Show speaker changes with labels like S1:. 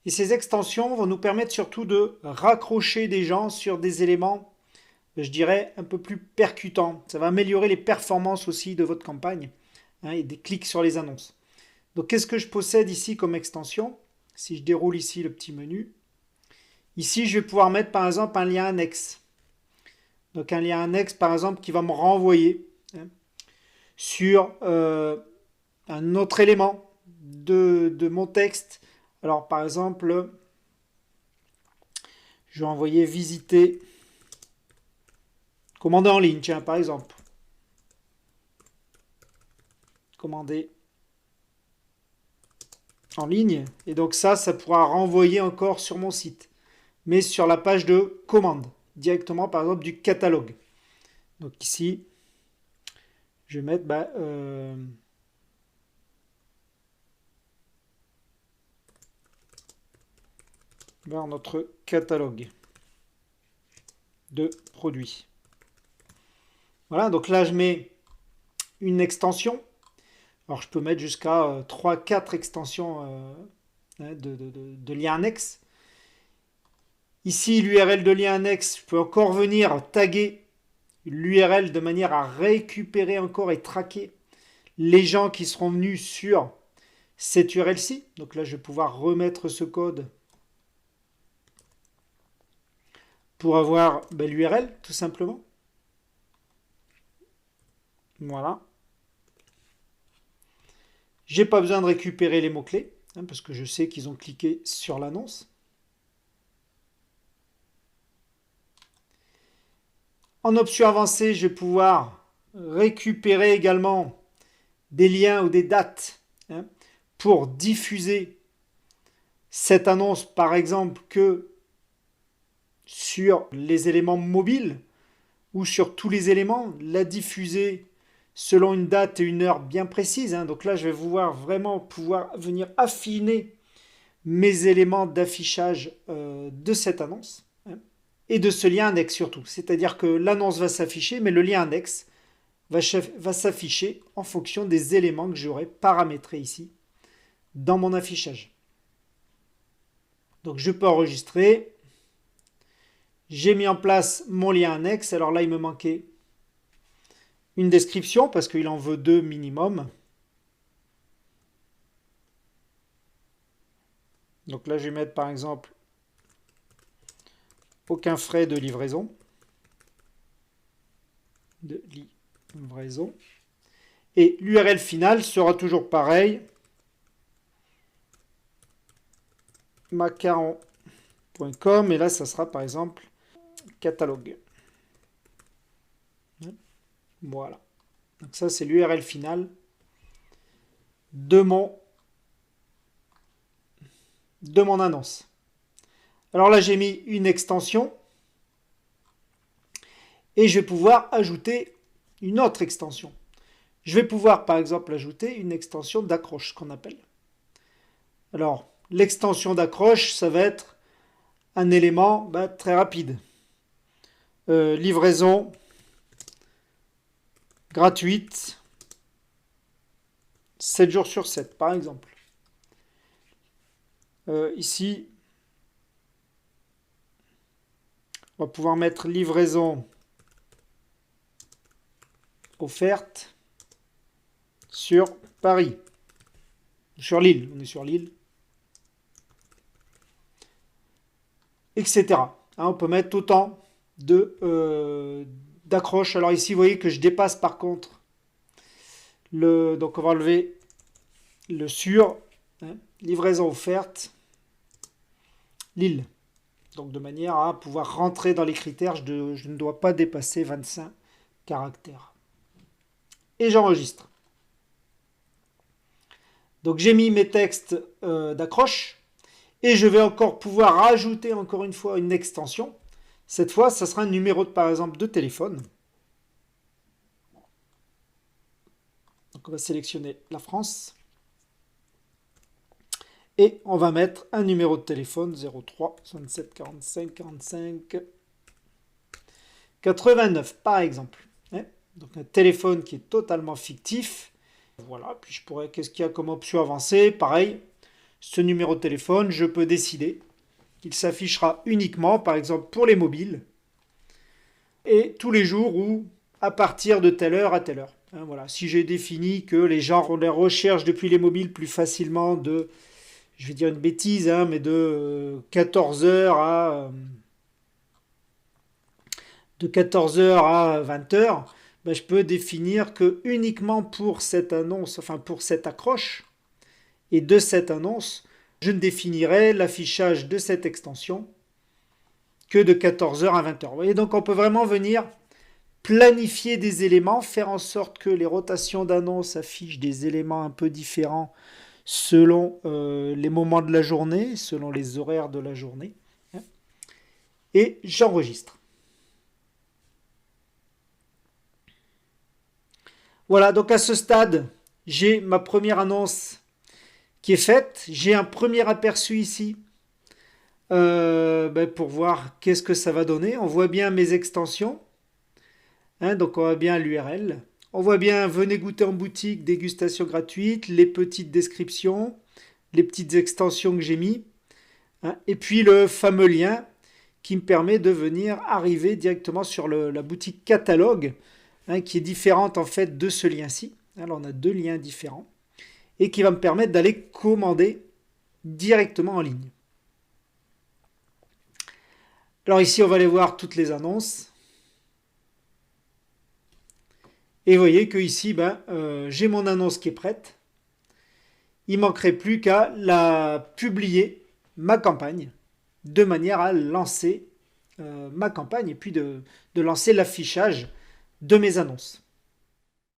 S1: Et ces extensions vont nous permettre surtout de raccrocher des gens sur des éléments, je dirais, un peu plus percutants. Ça va améliorer les performances aussi de votre campagne, hein, et des clics sur les annonces. Donc qu'est-ce que je possède ici comme extension? Si je déroule ici le petit menu, ici je vais pouvoir mettre par exemple un lien annexe. Donc un lien annexe par exemple qui va me renvoyer, hein, sur un autre élément de mon texte. Alors par exemple, je vais envoyer visiter, commander en ligne, tiens par exemple. Commander en ligne. Et donc ça pourra renvoyer encore sur mon site. Mais sur la page de commande, directement par exemple du catalogue. Donc ici, je vais mettre vers notre catalogue de produits. Voilà, donc là je mets une extension. Alors je peux mettre jusqu'à 3-4 extensions de liens annexes. Ici, l'URL de lien annexe, je peux encore venir taguer l'URL de manière à récupérer encore et traquer les gens qui seront venus sur cette URL-ci. Donc là, je vais pouvoir remettre ce code pour avoir l'URL, tout simplement. Voilà. J'ai pas besoin de récupérer les mots-clés, hein, parce que je sais qu'ils ont cliqué sur l'annonce. En option avancée, je vais pouvoir récupérer également des liens ou des dates, hein, pour diffuser cette annonce, par exemple, que sur les éléments mobiles ou sur tous les éléments, la diffuser selon une date et une heure bien précise, hein. Donc là, je vais vraiment pouvoir venir affiner mes éléments d'affichage de cette annonce, hein, et de ce lien index surtout. C'est-à-dire que l'annonce va s'afficher, mais le lien index va s'afficher en fonction des éléments que j'aurai paramétrés ici dans mon affichage. Donc je peux enregistrer. J'ai mis en place mon lien annexe. Alors là, il me manquait une description parce qu'il en veut 2 minimum. Donc là, je vais mettre par exemple aucun frais de livraison. Et l'URL finale sera toujours pareil. macaron.com, et là, ça sera par exemple catalogue. Voilà. Donc ça, c'est l'URL finale de mon annonce. Alors là, j'ai mis une extension et je vais pouvoir ajouter une autre extension. Je vais pouvoir, par exemple, ajouter une extension d'accroche, ce qu'on appelle. Alors, l'extension d'accroche, ça va être un élément très rapide. Livraison gratuite 7 jours sur 7, par exemple. Ici, on va pouvoir mettre livraison offerte sur Paris. Sur l'île, on est sur l'île. Etc. Hein, on peut mettre autant d'accroches. Alors ici, vous voyez que je dépasse par contre donc on va enlever le sur, hein, livraison offerte Lille. Donc de manière à pouvoir rentrer dans les critères, je ne dois pas dépasser 25 caractères. Et j'enregistre. Donc j'ai mis mes textes d'accroche et je vais encore pouvoir rajouter encore une fois une extension. Cette fois, ça sera un numéro par exemple de téléphone. Donc on va sélectionner la France. Et on va mettre un numéro de téléphone 03 67 45 45 89 par exemple. Donc un téléphone qui est totalement fictif. Voilà, puis je pourrais, qu'est-ce qu'il y a comme option avancée? Pareil, ce numéro de téléphone, je peux décider qu'il s'affichera uniquement, par exemple, pour les mobiles, et tous les jours ou à partir de telle heure à telle heure. Hein, voilà. Si j'ai défini que les gens les recherchent depuis les mobiles plus facilement je vais dire une bêtise, hein, mais de 14 heures à 20 heures, ben, je peux définir que uniquement pour cette annonce, enfin pour cette accroche, et de cette annonce, je ne définirai l'affichage de cette extension que de 14 heures à 20 heures. Vous voyez, donc on peut vraiment venir planifier des éléments, faire en sorte que les rotations d'annonces affichent des éléments un peu différents selon les moments de la journée, selon les horaires de la journée. Et j'enregistre. Voilà, donc à ce stade, j'ai ma première annonce qui est faite. J'ai un premier aperçu ici pour voir qu'est-ce que ça va donner. On voit bien mes extensions. Hein, donc on voit bien l'URL. On voit bien venez goûter en boutique, dégustation gratuite, les petites descriptions, les petites extensions que j'ai mis. Hein, et puis le fameux lien qui me permet de venir arriver directement sur la boutique catalogue, hein, qui est différente en fait de ce lien-ci. Alors on a deux liens différents et qui va me permettre d'aller commander directement en ligne. Alors ici on va aller voir toutes les annonces. Et vous voyez que ici, j'ai mon annonce qui est prête. Il ne manquerait plus qu'à la publier, ma campagne, de manière à lancer ma campagne et puis de lancer l'affichage de mes annonces.